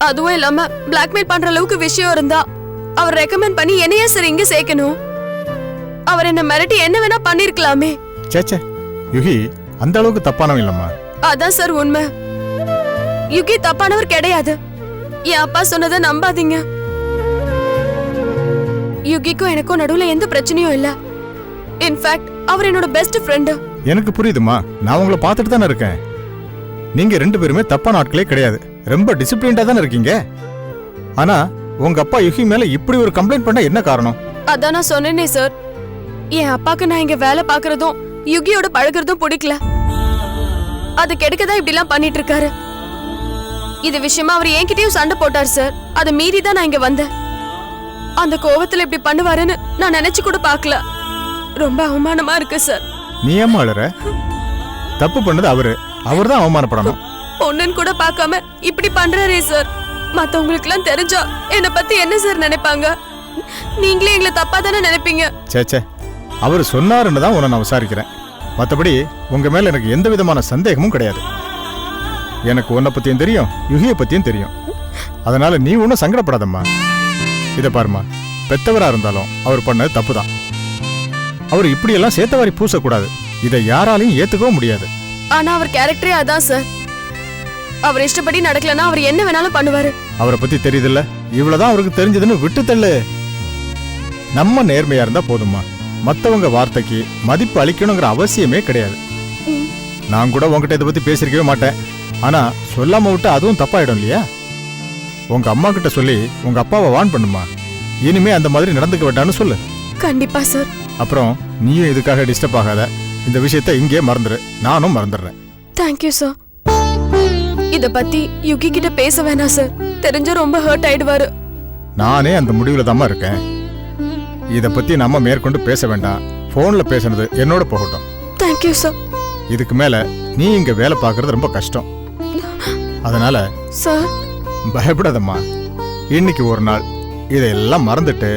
அதுவும் இல்லாம பிளாக்மெயில் பண்ற அளவுக்கு விஷயம் இருந்தா அவர் ரெக்கமெண்ட் பண்ணி என்னையே சார் இங்க சேர்க்கணும். அவர் என்ன மிரட்டி என்ன வேணா பண்ணிருக்கலாமே. சேச்சே, யுகி அந்த அளவுக்கு தப்பானவன் இல்லம்மா. அதான் சார் உண்மை. யுகி தப்பானவர் கிடையாது. என் அப்பா சொன்னதை நம்பாதீங்க. யுகிக்கும் எனக்கும் நடுவுல எந்த பிரச்சனையும் இல்ல. இன்ஃபேக்ட் அவர் என்னோட பெஸ்ட் ஃப்ரெண்ட். எனக்கு புரியுதுமா, நான் உங்களை பார்த்துட்டு தானே இருக்கேன். நீங்க 2 பேருமே தப்பான ஆட்களே கிடையாது. ரொம்ப டிசிப்ளின்டா தானே இருக்கீங்க. ஆனா உங்க அப்பா யுகி மேல இப்படி ஒரு கம்ப்ளைண்ட் பண்ண என்ன காரணம்? அதான் நான் சொன்னேனே சார், என் அப்பாக்கு நான் இங்க வேலை பாக்குறதும் யுகியோட பழகுறதும் பிடிக்கல. அது கெடுக்கதான் இப்படி எல்லாம் பண்ணிட்டு இருக்காரு. இது விஷயமா அவர் என்கிட்டயும் சண்டை போட்டார் சார். அதை மீறி தான் நான் இங்க வந்தேன். அந்த கோவத்துல இப்படி பண்ணுவாருன்னு நான் நினைச்சு கூட பாக்கல. ரொம்ப அவமானமா இருக்கு சார். நீ ஏமா அழற? தப்பு பண்ணது அவர் தான் அவமானப்படணும். பொண்ணுன்னு கூட பார்க்காம இப்படி பண்றாரே சார். மத்தவங்களுக்கு எல்லாம் தெரிஞ்சா என்ன பத்தி என்ன சார் நினைப்பாங்க? நீங்களே எங்களை தப்பா தானே நினைப்பீங்க. சேச்சே, அவர் சொன்னாருன்னு தான் உன்னை நான் விசாரிக்கிறேன். மற்றபடி உங்க மேல எனக்கு எந்த விதமான சந்தேகமும் கிடையாது. எனக்கு உன்னை பத்தியும் தெரியும், யுகிய பத்தியும் தெரியும். அதனால நீ ஒன்னும் சங்கடப்படாதம்மா. இதை பாருமா, பெத்தவரா இருந்தாலும் அவர் பண்ணது தப்பு தான். அவர் இப்படியெல்லாம் சேத்தவாரி பூசக்கூடாது. இதை யாராலையும் ஏத்துக்கவும் முடியாது. ஆனா அவர் கேரக்டரே அதான் சார். அவர் இஷ்டப்படி நடக்கலன்னா அவர் என்ன வேணாலும் பண்ணுவாரு. அவரை பத்தி தெரியுதுல்ல, இவ்வளவுதான் அவருக்கு தெரிஞ்சதுன்னு விட்டு தள்ளு. நம்ம நேர்மையா இருந்தா போதுமா. மத்தவங்க வார்த்தைக்கு மதிப்பு அளிக்கணுங்கிற அவசியமே கிடையாது. நான் கூட உங்ககிட்ட இதை பத்தி பேசிருக்கவே மாட்டேன். ஆனா சொல்லாம விட்டு அதுவும் தப்பாயிடும் இல்லையா? உங்க அம்மா கிட்ட சொல்லி உங்க அப்பாவை வான் பண்ணுமா. இனிமே அந்த மாதிரி நடந்துக்க வேண்டாம்னு சொல்லு. கண்டிப்பா சார். அப்புறம் நீயும் இதுக்காக டிஸ்டர்ப் ஆகாத. இந்த விஷயத்தை இங்கே மறந்துரு, நானும் மறந்துடுறேன். Thank you sir. இத பத்தி யுகி கிட்ட பேச வேணாம் சார். தெரிஞ்ச ரொம்ப ஹர்ட் ஆயிடுவாரு. நானே அந்த முடிவுல தாமா இருக்கேன். இத பத்தி நம்ம மேற்கொண்டு பேச வேண்டாம். போன்ல பேசுனது என்னோட போகட்டும். Thank you sir. இதுக்கு மேல நீ இங்க வேலை பார்க்கறது ரொம்ப கஷ்டம். அதனால சார் பயப்படாதம்மா. இன்னைக்கு ஒரு நாள் இதெல்லாம் மறந்துட்டு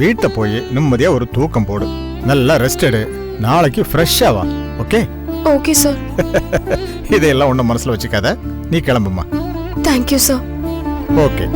வீட்டை போய் நிம்மதியா ஒரு தூக்கம் போடு. நல்லா ரெஸ்ட் எடு. நாளைக்கு ஃப்ரெஷ்ஷா வா. ஓகே? Okay sir. இதையெல்லாம் ஒன்னும் மனசுல வச்சுக்காத. நீ கிளம்புமா. Thank you sir. ஓகே.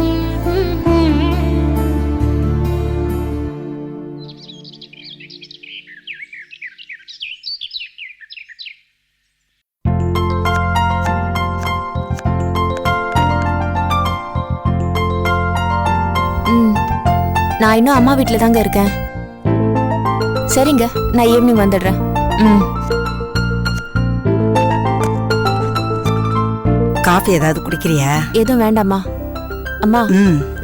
நான் இன்னும் அம்மா வீட்டுல தாங்க இருக்கேன். சரிங்க, நான் ஈவினிங் வந்துடுறேன். காஃபி ஏதாவது குடிக்கிறியா? எதுவும் வேண்டாம்மா. அம்மா,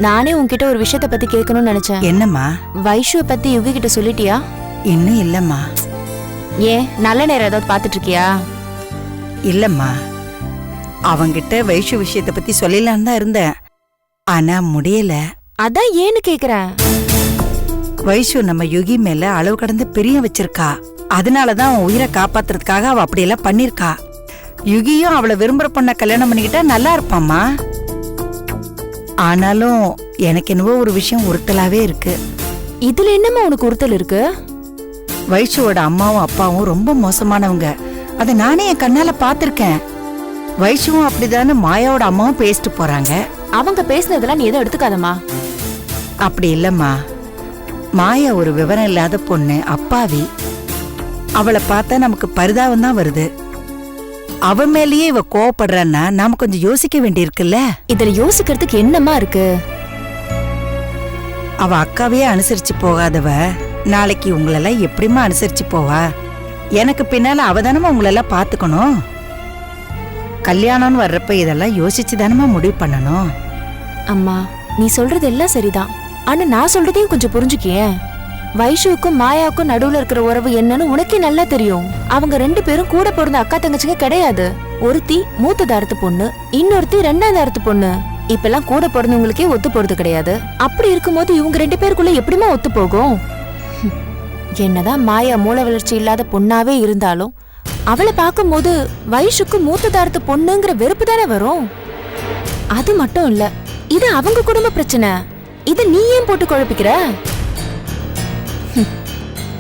நானே உன்கிட்ட ஒரு விஷயத்தை பத்தி கேட்கணும்னு நினைச்சேன். என்னம்மா? வைஷுவை பத்தி யுகி கிட்ட சொல்லிட்டியா? இன்னும் இல்லம்மா. ஏன், நல்ல நேரம் ஏதாவது பாத்துட்டு இருக்கியா? இல்லம்மா, அவங்கிட்ட வைஷு விஷயத்தை பத்தி சொல்லலான்னு தான் இருந்தேன். ஆனா முடியல. அதான் ஏன்னு கேக்குறேன். வைஷு நம்ம யுகி மேல அளவு கடந்து பிரியம் வச்சிருக்கா. அதனாலதான் அவன் உயிரை காப்பாத்துறதுக்காக அவ அப்படியெல்லாம் பண்ணிருக்கா. யுகியும் அவளை விரும்புற பொண்ண கல்யாணம் பண்ணிக்கிட்டா நல்லா இருப்பாம்மா. ஆனாலும் எனக்கு என்னவோ ஒரு விஷயம் உறுத்தலாவே இருக்கு. இதுல என்னம்மா உனக்கு உறுத்தல் இருக்கு? வைஷுவோட அம்மாவும் அப்பாவும் ரொம்ப மோசமானவங்க. அதை நானே என் கண்ணால பாத்திருக்கேன். வைஷுவும் அப்படிதானே மாயாவோட அம்மாவும் பேசிட்டு போறாங்க. அவங்க பேசினதெல்லாம் நீ எதுவும் எடுத்துக்காதம்மா. அப்படி இல்லம்மா, மாயா ஒரு விவரம் இல்லாத பொண்ணு, அப்பாவி. அவளை பார்த்தா நமக்கு பரிதாபம் தான் வருது. அவ மேலேயே இவ கோவப்படுறான்னா நாம கொஞ்சம் யோசிக்க வேண்டியிருக்குல்ல. இதுல யோசிக்கிறதுக்கு என்னமா இருக்கு? அவ அக்காவையே அனுசரிச்சு போகாதவ நாளைக்கு உங்களெல்லாம் எப்படிமா அனுசரிச்சு போவா? எனக்கு பின்னால அவதானமா உங்களெல்லாம் பாத்துக்கணும். கல்யாணம்னு வர்றப்ப இதெல்லாம் யோசிச்சு தானமா முடிவு பண்ணணும். அம்மா, நீ சொல்றது எல்லாம் சரிதான். ஆனா நான் சொல்றதையும் கொஞ்சம் புரிஞ்சுக்கியே. வைஷுவுக்கும் மாயாவுக்கும் நடுவுல இருக்கிற உறவு என்னன்னு உனக்கே நல்லா தெரியும். அவங்க 2 பேரும் கூட பிறந்த அக்கா தங்கச்சிங்க கிடையாது. ஒருத்தி மூத்த தாரத்து பொண்ணு, இன்னொருத்தி 2ஆம் தாரத்து பொண்ணு. இப்பெல்லாம் கூட பிறந்தவங்களுக்கே ஒத்து போறது கிடையாது. அப்படி இருக்கும்போது இவங்க 2 பேருக்குள்ள எப்படிமா ஒத்து போகும்? என்னதான் மாயா மூல வளர்ச்சி இல்லாத பொண்ணாவே இருந்தாலும் அவளை பார்க்கும்போது வைஷுக்கு மூத்த தாரத்து பொண்ணுங்கிற வெறுப்பு தானே வரும். அது மட்டும் இல்ல, இது அவங்க குடும்ப பிரச்சனை. இது நீ ஏன் போட்டு குழப்பிக்கிற?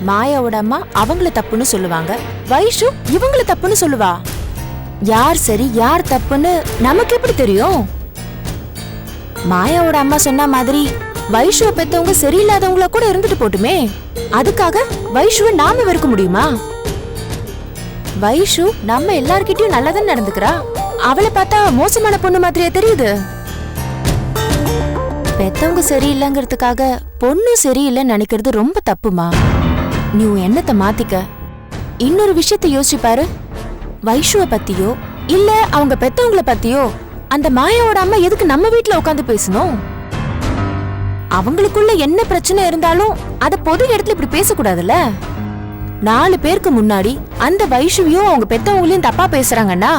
மாயாவோட அம்மா அவங்கள தப்புன்னு சொல்லுவாங்க, வைஷு இவங்கள தப்புன்னு சொல்லுவா. யார் சரி யார் தப்புன்னு நமக்கு எப்படி தெரியும்? மாயாவோட அம்மா சொன்ன மாதிரி வைஷுவ பெத்தவங்க சரியில்லாதவங்கள கூட இருந்துட்டு போட்டுமே, அதுக்காக வைஷுவ நாம வெறுக்க முடியுமா? வைஷு நம்ம எல்லார்கிட்டயும் நல்லதான் நடந்துக்கிறா, அவளை பார்த்தா மோசமான பொண்ணு மாதிரியே தெரியுது. பெத்தவங்க சரியில்லைங்கிறதுக்காக பொண்ணு சரியில்லைன்னு நினைக்கிறது ரொம்ப தப்புமா. நீ உன் எண்ணத்தை மாத்திக்க. இன்னொரு விஷயத்தை யோசிச்சு பாரு. வைஷுவ பத்தியோ இல்ல அவங்க பெத்தவங்கள பத்தியோ அந்த மாயாவோட அம்மா எதுக்கு நம்ம வீட்டுல உட்காந்து பேசணும்? அவங்களுக்குள்ள என்ன பிரச்சனை இருந்தாலும் அத பொது இடத்துல இப்படி பேசக்கூடாதுல்ல. 4 பேருக்கு முன்னாடி அந்த வைஷுவையும் அவங்க பெத்தவங்களையும் தப்பா பேசுறாங்கன்னா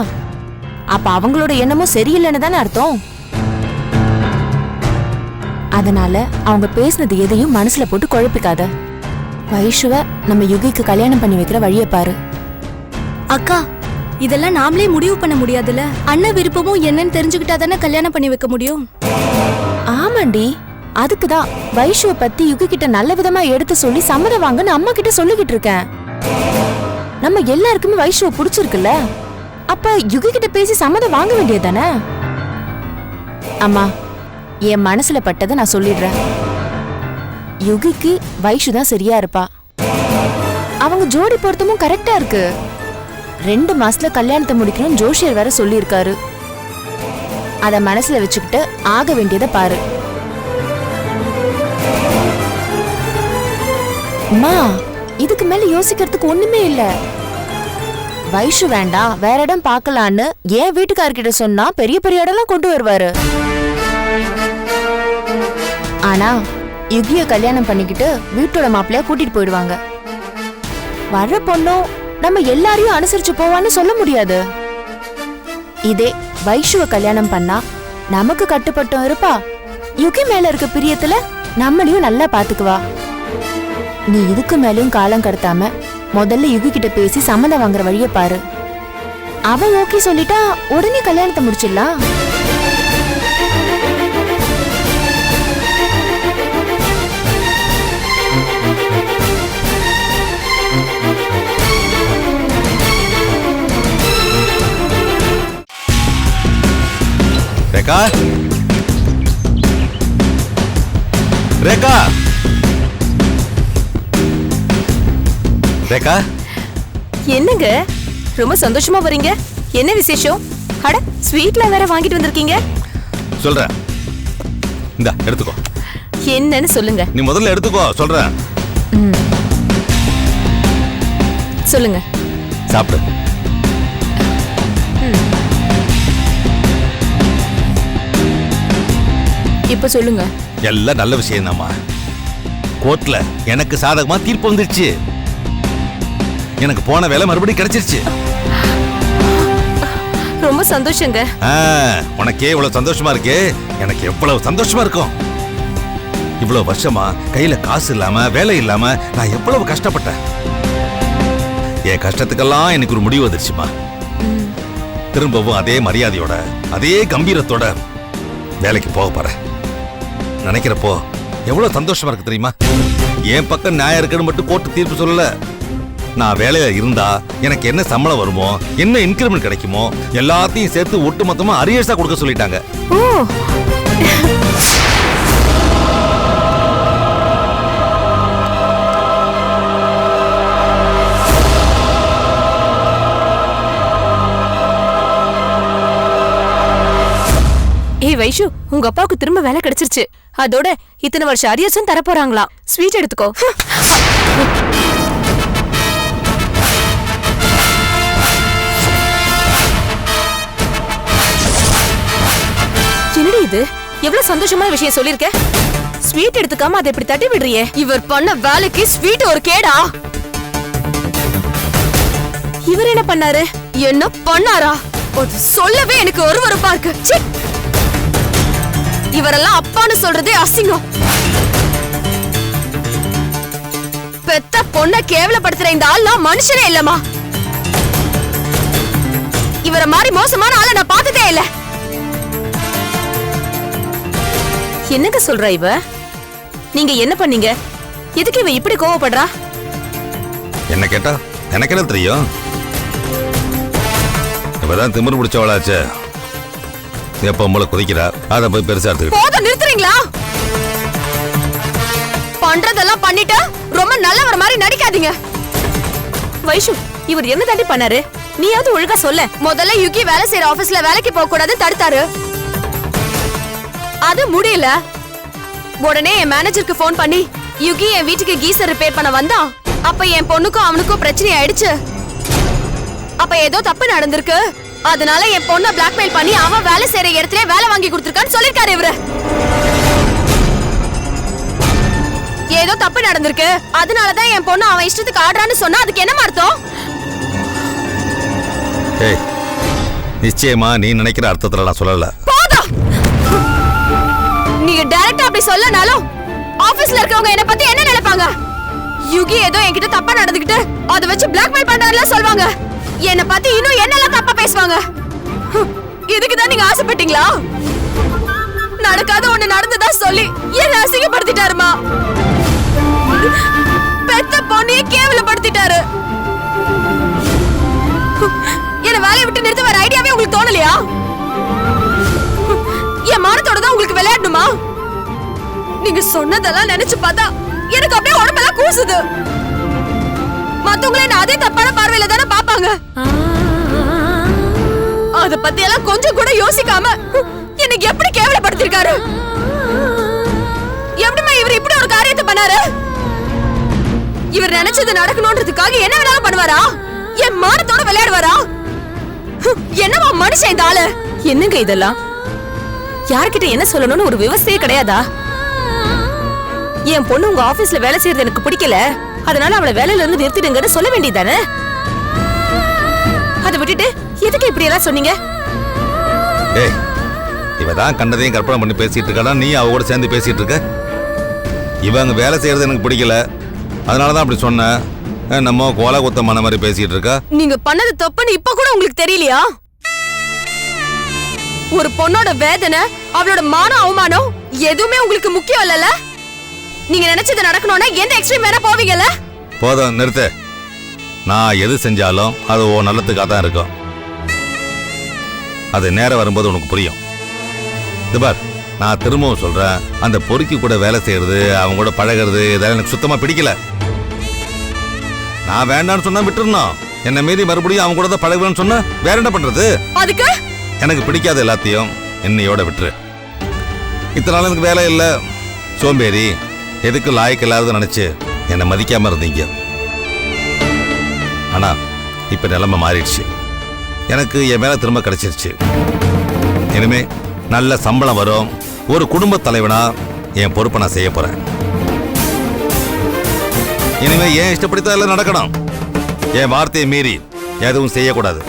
அப்ப அவங்களோட எண்ணமும் சரியில்லைன்னு தானே அர்த்தம். அதனால அவங்க பேசினது எதையும் மனசுல போட்டு குழப்பிக்காத. வைஷுவ நம்ம யுகிக்கு கல்யாணம் பண்ணி வைக்கிற வழியை பாரு. அக்கா, இதெல்லாம் நாமளே முடிவு பண்ண முடியாதுல்ல. அண்ணன் விருப்பமும் என்னன்னு தெரிஞ்சுக்கிட்டா தானே கல்யாணம் பண்ணி வைக்க முடியும். ஆமாண்டி, அதுக்குதான் வைஷுவ பத்தி யுகி கிட்ட நல்ல விதமா எடுத்து சொல்லி சம்மதம் வாங்கன்னு அம்மா கிட்ட சொல்லிக்கிட்டு இருக்கேன். நம்ம எல்லாருக்குமே வைஷுவ பிடிச்சிருக்குல்ல, அப்ப யுகி கிட்ட பேசி சம்மதம் வாங்க வேண்டியதானே? அம்மா, என் மனசுல பட்டதை நான் சொல்லிடுறேன். யுகிக்கு வைஷு தான் சரியா இருப்பா. அவங்க ஜோடி பொருத்தமும் கரெக்டா இருக்கு. 2 மாசத்துல கல்யாணத்தை முடிக்கணும் ஜோஷியர் வேற சொல்லியிருக்காரு. அத மனசுல வச்சுக்கிட்டு ஆக வேண்டியதை பாரு. அம்மா, இதுக்கு மேல யோசிக்கிறதுக்கு ஒண்ணுமே இல்ல. வைஷு வேண்டாம், வேற இடம் பார்க்கலான்னு என் வீட்டுக்காரர்கிட்ட சொன்னா பெரிய பெரிய இடம்லாம் கொண்டு வருவாரு. ஆனா யுகிய கல்யாணம் பண்ணிக்கிட்டு வீட்டோட மாப்பிள்ளைய கூட்டிட்டு போயிடுவாங்க. வர்ற பொண்ணும் நம்ம எல்லாரையும் அனுசரிச்சு போவான்னு சொல்ல முடியாது. இதே வைஷுவ கல்யாணம் பண்ணா நமக்கு கட்டுப்பட்டும் இருப்பா, யுகி மேல இருக்க பிரியத்துல நம்மளையும் நல்லா பாத்துக்குவா. நீ இதுக்கு மேலயும் காலம் கடத்தாம முதல்ல யுகி கிட்ட பேசி சம்மதம் வாங்குற வழிய பாரு. அவ ஓகே சொல்லிட்டா உடனே கல்யாணத்தை முடிச்சிடலாம். ரேகா, ரேகா, ரேகா, என்னங்க ரொம்ப சந்தோஷமா வரீங்க? என்ன விசேஷம்? அட, ஸ்வீட்ல வேற வாங்கிட்டு வந்திருக்கீங்க. சொல்றேன், இந்தா எடுத்துக்கோ. என்னன்னு சொல்லுங்க. நீ முதல்ல எடுத்துக்கோ, சொல்றேன். சொல்லுங்க. சாப்பிடு. இப்ப சொல்லுங்க. எல்லாம் நல்ல விஷயம் தான்மா. கோர்ட்ல எனக்கு சாதகமா தீர்ப்பு வந்துருச்சு. எனக்கு போன வேலை மறுபடியும் கிடைச்சிருச்சு. ரொம்ப சந்தோஷங்க. உனக்கே இவ்வளவு சந்தோஷமா இருக்கு, எனக்கு எவ்வளவு சந்தோஷமா இருக்கும். இவ்வளவு வருஷமா கையில காசு இல்லாம வேலை இல்லாம நான் எவ்வளவு கஷ்டப்பட்டேன். என் கஷ்டத்துக்கெல்லாம் எனக்கு ஒரு முடிவு வந்துருச்சுமா. திரும்பவும் அதே மரியாதையோட அதே கம்பீரத்தோட வேலைக்கு போக போறேன். நினைக்கிறப்போ எவ்வளவு சந்தோஷமா இருக்கு தெரியுமா? என் பக்கம் நியாயம் இருக்குன்னு மட்டும் கோர்ட்டு தீர்ப்பு சொல்லல. நான் வேலையில இருந்தா எனக்கு என்ன சம்பளம் வருமோ, என்ன இன்கிரிமெண்ட் கிடைக்குமோ எல்லாத்தையும் சேர்த்து ஒட்டு மொத்தமா அரியர்ஸா கொடுக்க சொல்லிட்டாங்க. ஓ, ஏய் வைஷு, உங்க அப்பாவுக்கு திரும்ப வேலை கிடைச்சிருச்சு. அதோட இத்தனை வருஷம் அரியர்ஸும் தர போறாங்களாம். ஸ்வீட் எடுத்துக்கோ. என்னடி இது? எவ்வளவு சந்தோஷமான விஷயம் சொல்லிருக்க. ஸ்வீட் எடுத்துக்காம அதை இப்படி தட்டி விடுறியே. இவர் பண்ண வேலைக்கு ஸ்வீட் ஒரு கேடா? இவர் என்ன பண்ணாரு? என்ன பண்ணாரா? சொல்லவே எனக்கு ஒருவருப்பா இருக்கு. இவரெல்லாம் அப்பான்னு சொல்றதே அசிங்கம். பெத்த பொண்ண கேவலப்படுத்துற இந்த ஆள்லாம் மனுஷனே இல்லமா. இவரை மாதிரி மோசமான ஆளை நான் பார்த்ததே இல்ல. என்னங்க சொல்ற இவ? நீங்க என்ன பண்ணீங்க? எதுக்கு இவ இப்படி கோவப்படுறா? என்ன கேட்டா எனக்கு என்ன தெரியும்? இவதான் திமிரு பிடிச்சவளாச்சே. எப்ப உங்களை குதிக்கிறா அதை போய் பெருசா எடுத்துக்கிட்டு போதும், நிறுத்துறீங்களா? பண்றதெல்லாம் பண்ணிட்டு ரொம்ப நல்லவர் மாதிரி நடிக்காதீங்க. வைஷு, இவர் என்ன தாண்டி பண்ணாரு? நீயாவது ஒழுங்கா சொல்ல. முதல்ல யுகி வேலை செய்யற ஆபீஸ்ல வேலைக்கு போக கூடாதுன்னு தடுத்தாரு. அது முடியல. உடனே என் மேனேஜருக்கு போன் பண்ணி யுகி என் வீட்டுக்கு கீசர் ரிப்பேர் பண்ண வந்தான். அப்ப என் பொண்ணுக்கும் அவனுக்கும் பிரச்சனை ஆயிடுச்சு. அப்ப ஏதோ தப்பு நடந்திருக்கு, அதனால என் பொண்ணை பிளாக்மெயில் பண்ணி அவன் வேலை செய்யற இடத்துல வேலை வாங்கி கொடுத்திருக்கான்னு சொல்லிருக்காரு இவரு. ஏதோ தப்பு நடந்திருக்கு, அதனாலதான் என் பொண்ணு அவன் இஷ்டத்துக்கு ஆடுறான்னு சொன்னா அதுக்கு என்ன அர்த்தம்? ஏய், நிச்சயமா நீ நினைக்கிற அர்த்தத்துல நான் சொல்லல. போதும், நீங்க டைரக்டா அப்படி சொல்லனாலும் ஆபீஸ்ல இருக்கவங்க என்ன பத்தி என்ன நினைப்பாங்க? யுகி ஏதோ என்கிட்ட தப்பா நடந்துக்கிட்டு அதை வச்சு பிளாக்மெயில் பண்றாருல சொல்வாங்க. என்ன பத்தி இன்னும் என்னெல்லாம் தப்பா பேசுவாங்க. இதுக்குதான் நீங்க ஆசைப்பட்டீங்களா? நடக்காத ஒண்ணு நடந்ததா சொல்லி என்ன அசிங்கப்படுத்திட்டாருமா. பெத்த பொண்ணையே கேவலப்படுத்திட்டாரு. என்ன வேலையை விட்டு நிறுத்த வர ஐடியாவே உங்களுக்கு தோணலையா? என் மானத்தோட தான் உங்களுக்கு விளையாடணுமா? நீங்க சொன்னதெல்லாம் நினைச்சு பார்த்தா எனக்கு அப்படியே உடம்பெல்லாம் கூசுது. மத்தவங்கள என்ன அதே தப்பான பார்வையில தானே பாப்பாங்க. அத பத்தி எல்லாம் கொஞ்சம் கூட யோசிக்காம எனக்கு எப்படி கேவலப்படுத்திருக்காரு. எப்படிமா இவர் இப்படி ஒரு காரியத்தை பண்ணாரு? இவர் நினைச்சது நடக்கணும்ன்றதுக்காக என்ன வேணாலும் பண்ணுவாரா? என் மானத்தோட விளையாடுவாரா? என்னவா மனுஷன் இந்த ஆளு? என்னங்க இதெல்லாம்? யார்கிட்ட என்ன சொல்லணும்னு ஒரு விவசாயே கிடையாதா? என் பொண்ணு உங்க ஆபீஸ்ல வேலை செய்யறது எனக்கு பிடிக்கல, அதனால அவளை வேலையில இருந்து நிறுத்திடுங்கன்னு சொல்ல வேண்டியதானே? அதை விட்டுட்டு எதுக்கு இப்படி எல்லாம் சொன்னீங்க? ஏய், இவதான் கண்டதையும் கற்பனை பண்ணி பேசிட்டு இருக்கா, நீ அவ கூட சேர்ந்து பேசிட்டு இருக்க. இவங்க வேலை செய்யறது எனக்கு பிடிக்கல, அதனாலதான் அப்படி சொன்ன. நம்ம கோல குத்தமான மாதிரி பேசிட்டு இருக்கா. நீங்க பண்ணது தப்புன்னு இப்ப கூட உங்களுக்கு தெரியலையா? ஒரு பொண்ணோட வேதனை, அவளோட மான அவமானம் எதுவுமே உங்களுக்கு முக்கியம் இல்லல? நீங்க நினைச்சது நடக்கணும்னா எந்த எக்ஸ்ட்ரீம் வேணா போவீங்கல்ல? போதும், நிறுத்து. நான் எது செஞ்சாலும் அது ஓ நல்லத்துக்காக தான் இருக்கும். அது நேரம் வரும்போது உனக்கு புரியும். இது பார், நான் திரும்பவும் சொல்றேன், அந்த பொறுக்கி கூட வேலை செய்யறது, அவங்க கூட பழகிறது இதெல்லாம் எனக்கு சுத்தமா பிடிக்கல. நான் வேண்டான்னு சொன்னா விட்டுறணும். என்ன மீறி மறுபடியும் அவங்க கூட தான் பழகுவேன்னு சொன்னா வேற என்ன பண்றது? அதுக்கு எனக்கு பிடிக்காத எல்லாத்தையும் என்னையோட விட்டுரு. இத்தனை நாள் எனக்கு வேலை இல்லை, சோம்பேறி, எதுக்கு லாய்க்கு இல்லாத நினைச்சு என்னை மதிக்காம இருந்தீங்க. ஆனா இப்ப நிலைமை மாறிடுச்சு. எனக்கு என் மேல திரும்ப கிடைச்சிருச்சு. இனிமே நல்ல சம்பளம் வரும். ஒரு குடும்ப தலைவனா என் பொறுப்பை நான் செய்ய போறேன். இனிமே ஏன் இஷ்டப்படித்தான் எல்லாம் நடக்கணும். என் வார்த்தையை மீறி எதுவும் செய்யக்கூடாது.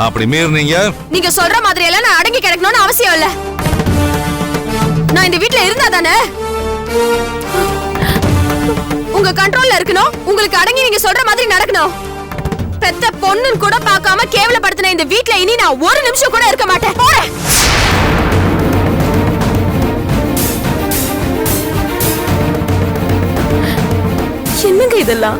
அப்படி மீறினீங்க, நீங்க சொல்ற மாதிரி எல்லாம் நான் அடங்கி கிடக்கணும்னு அவசியம் இல்ல. நான் இந்த வீட்ல இருந்தா தானே உங்க கண்ட்ரோல்ல இருக்கணும். உங்களுக்கு அடங்கி நீங்க சொல்ற மாதிரி நடக்கணும். பெத்த பொண்ணுன்னு கூட பார்க்காம கேவலப்படுத்தின இந்த வீட்ல இனி நான் ஒரு நிமிஷம் கூட இருக்க மாட்டேன். போறேன். என்னங்க இதெல்லாம்?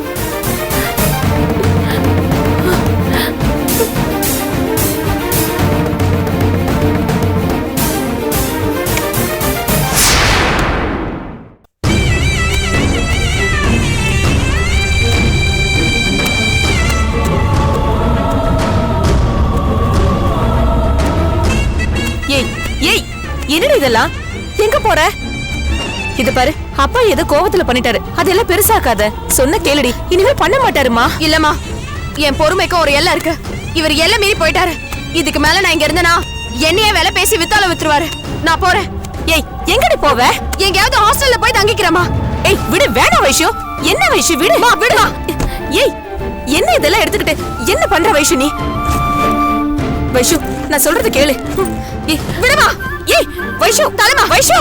ஏய் ஏய், என்னடி இதெல்லாம்? எங்க போற? இது பாரு, அப்பா ஏதோ கோவத்துல பண்ணிட்டாரு, அதெல்லாம் பெருசாக்காத. சொன்ன கேளுடி, இனிமே பண்ண மாட்டாருமா. இல்லம்மா, என் பொறுமைக்கு ஒரு எல்லை இருக்கு. இவர் எல்லை மீறி போயிட்டாரு. இதுக்கு மேல நான் இங்க இருந்தேனா என்னையே வேலை பேசி வித்தால வித்துருவாரு. நான் போறேன். ஏய், எங்கடி போவ? எங்கயாவது ஹாஸ்டல்ல போய் தங்கிக்கிறேமா. ஏய், விடு, வேணாம் வைஷு. என்ன வைஷு, விடு. விடுமா. ஏய், என்ன இதெல்லாம் எடுத்துக்கிட்டு என்ன பண்ற வைஷு நீ? வைஷு, நான் சொல்றது கேளு. ஏய், விடுமா. ஏய், வைஷு, தலைமா, வைஷு.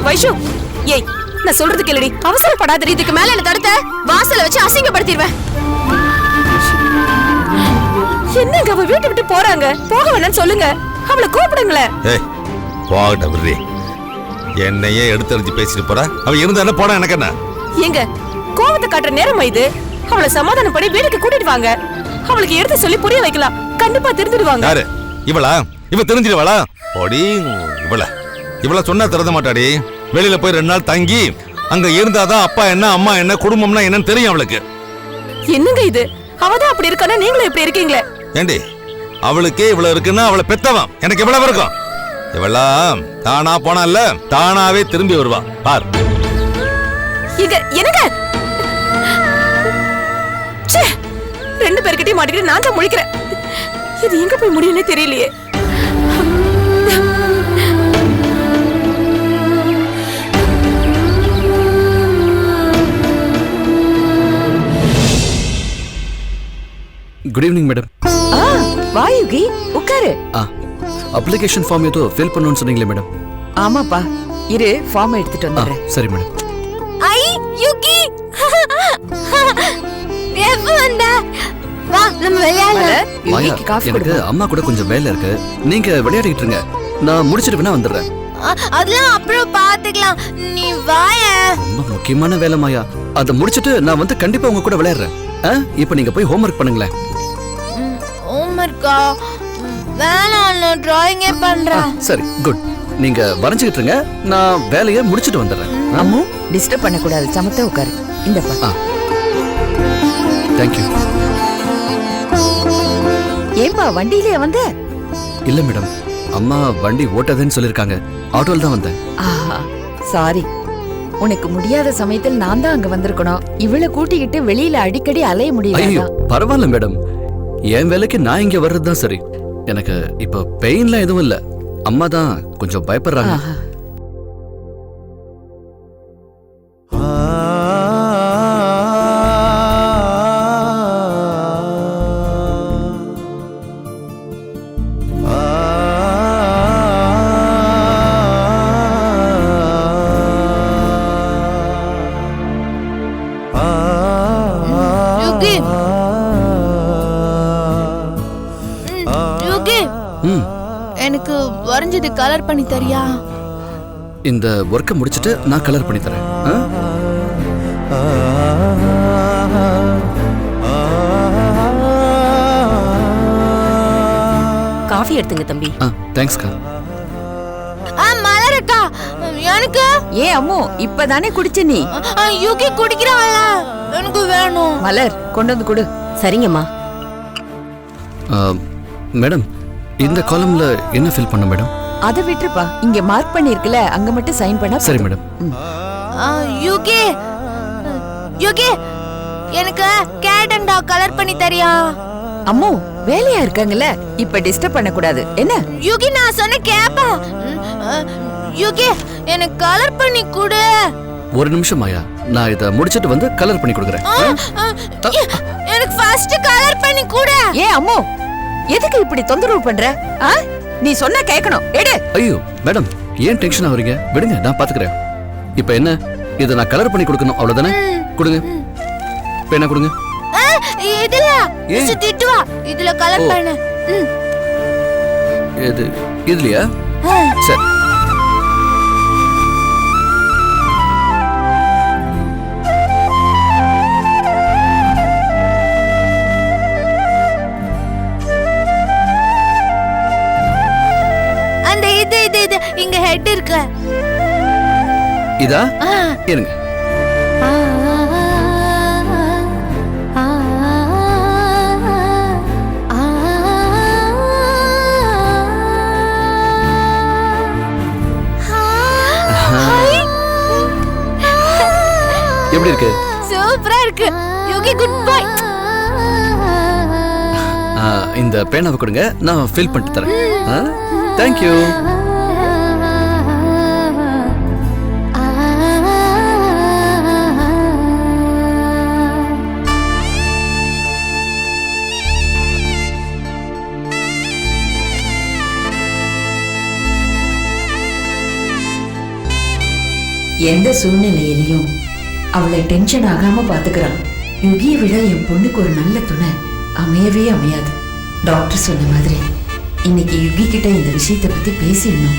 வைஷு, ஏய், நான் சொல்றது கேளுடி, அவசரப்படாதடி. இதுக்கு மேல என்ன தடுத்த வாசல்ல வச்சு அசிங்கப்படுத்திடுவேன். என்னங்க அவ வீட்டை விட்டு போறாங்க? போக வேணாம்னு சொல்லுங்க, அவளை கூப்பிடுங்களேன். ஏய், போகட்ட விடுறி. என்னையே எடுத்தறிஞ்சு பேசிட்டு போற. அவ இருந்தா போட எனக்கு என்ன? ஏங்க, கோவத்தை காட்டுற நேரமா இது? அவளை சமாதானம் பண்ணி வீட்டுக்கு கூட்டிட்டு வாங்க. அவளுக்கு எடுத்து சொல்லி புரிய வைக்கலாம், கண்டிப்பா திருந்துடுவாங்க. யாரு இவளா? இவ தெரிஞ்சிடுவாளா? ஓடி இவள சொன்னா திறந்த மாட்டாடி. வெளியில போய் 2 நாள் தங்கி அங்க இருந்தாதான் அப்பா என்ன அம்மா என்ன குடும்பம்னா என்னன்னு தெரியும் அவளுக்கு. என்னங்க இது? அவதான் அப்படி இருக்கானா, நீங்களும் இப்படி இருக்கீங்களே? ஏண்டி அவளுக்கே இவ்வளவு இருக்குன்னா அவளை பெத்தவன் எனக்கு எவ்வளவு இருக்கும்? இவெல்லாம் தானா போனால தானாவே திரும்பி வருவா பார். இங்க என்னங்க? 2 பேர்கிட்டயும் மாட்டிக்கிட்டு நான் தான் முழிக்கிறேன். இது எங்க போய் முடியும்னே தெரியலையே. Good evening madam. வா யுகி, உட்காரு. அப்ளிகேஷன் ஃபார்ம் ஏதோ ஃபில் பண்ணணும்னு சொன்னீங்களே மேடம். ஆமாப்பா, இரு ஃபார்ம் எடுத்துட்டு வந்துடுறேன். சரி மேடம். ஐ யுகி, எப்ப வந்த? வா நம்ம விளையாடலாம். மாயா, யுகிக்கு காஃபி எனக்கு கொடுப்பா. அம்மா கூட கொஞ்சம் வேலை இருக்கு. நீங்க விளையாடிட்டு இருங்க, நான் முடிச்சிட்டு வேணா வந்துடுறேன். அதெல்லாம் அப்புறம் பாத்துக்கலாம், நீ வாய. ரொம்ப முக்கியமான வேலை மாயா, அதை முடிச்சிட்டு நான் வந்து கண்டிப்பா உங்க கூட விளையாடுறேன். இப்போ நீங்க போய் ஹோம்ஒர்க் பண்ணுங்களேன். ஹோம்ஒர்க்கா? வேணாம், நான் டிராயிங்கே பண்றேன். சரி குட். நீங்க வரைஞ்சுக்கிட்டு இருங்க, நான் வேலையை முடிச்சிட்டு வந்துடுறேன். அம்மு, டிஸ்டர்ப் பண்ண கூடாது, சமத்தா உட்காரு. இந்தப்பா. தேங்க்யூ. ஏன்பா வண்டியிலே வந்த? இல்ல மேடம், அம்மா வண்டி ஓட்டாதேன்னு சொல்லிருக்காங்க, ஆட்டோல தான் வந்தேன். ஆஹா, சாரி. உனக்கு முடியாத சமயத்தில் நான் தான் அங்க வந்திருக்கணும். இவளை கூட்டிக்கிட்டு வெளியில அடிக்கடி அலைய ஐயோ முடியல. பரவாயில்ல மேடம், என் வேலைக்கு நான் இங்க வர்றதுதான் சரி. எனக்கு இப்ப பெயின்லாம் எதுவும் இல்ல. அம்மா தான் கொஞ்சம் பயப்படுறாங்க. யுகி, யுகி, ம், எனக்கு வரைஞ்சது கலர் பண்ணி தரியா? இந்த ஒர்க்கை முடிச்சிட்டு நான் கலர் பண்ணி தரேன். காஃபி எடுத்துங்க தம்பி. தேங்க்ஸ்க்கா. மலரக்கா, எனக்கு ஏன் அம்மு, இப்பதானே குடிச்ச நீ? யுகி குடிக்கிறான்ல, எனக்கு வேணும். மலர் கொண்டு வந்து கொடு. சரிங்கம்மா. மேடம், இந்த காலம்ல என்ன ஃபில் பண்ண மேடம்? அதை விட்டுருப்பா, இங்க மார்க் பண்ணிருக்கல, அங்க மட்டும் சைன் பண்ண. சரி மேடம். யுகி, யுகி, எனக்கு கேட் அண்ட் டாக் கலர் பண்ணி தரியா? அம்மு, வேலையா இருக்காங்கல்ல, இப்ப டிஸ்டர்ப் பண்ண கூடாது என்ன? யுகி, நான் சொன்ன கேப்பா. யுகி, எனக்கு கலர் பண்ணி கொடு. ஒரு நிமிஷம் மாயா, நான் இதை முடிச்சிட்டு வந்து கலர் பண்ணி கொடுக்குறேன். எனக்கு ஃபர்ஸ்ட் கலர் பண்ணி கொடு. ஏ அம்மு, எதுக்கு இப்படி தொந்தரவு பண்ற? நீ சொன்னா கேட்கணும். எடு. ஐயோ மேடம், ஏன் டென்ஷன் ஆகுறீங்க? விடுங்க, நான் பாத்துக்கிறேன். இப்போ என்ன, இதை நான் கலர் பண்ணி கொடுக்கணும், அவ்வளவுதானே? கொடுங்க, பேனா கொடுங்க. இதுல ஏன்? திட்டுவா, இதுல கலர் ஓ. பண்ணு. இது இதுலயா? சரி. அந்த இது இது இது இங்க ஹெட் இருக்கு. இதா? இருங்க. எப்படி இருக்கு? சூப்பரா இருக்கு. யோகி, குட் பை. இந்த பேனாவை கொடுங்க, நான் ஃபில் பண்ணிட்டு தரேன். தேங்க்யூ. எந்த சூழ்நிலையிலையும் அவளை டென்ஷன் ஆகாம பாத்துக்கிறான். யுகியை விட என் பொண்ணுக்கு ஒரு நல்ல துணை அமையவே அமையாது. டாக்டர் சொன்ன மாதிரி இன்னைக்கு யுகி கிட்ட இந்த விஷயத்தை பத்தி பேசிடணும்.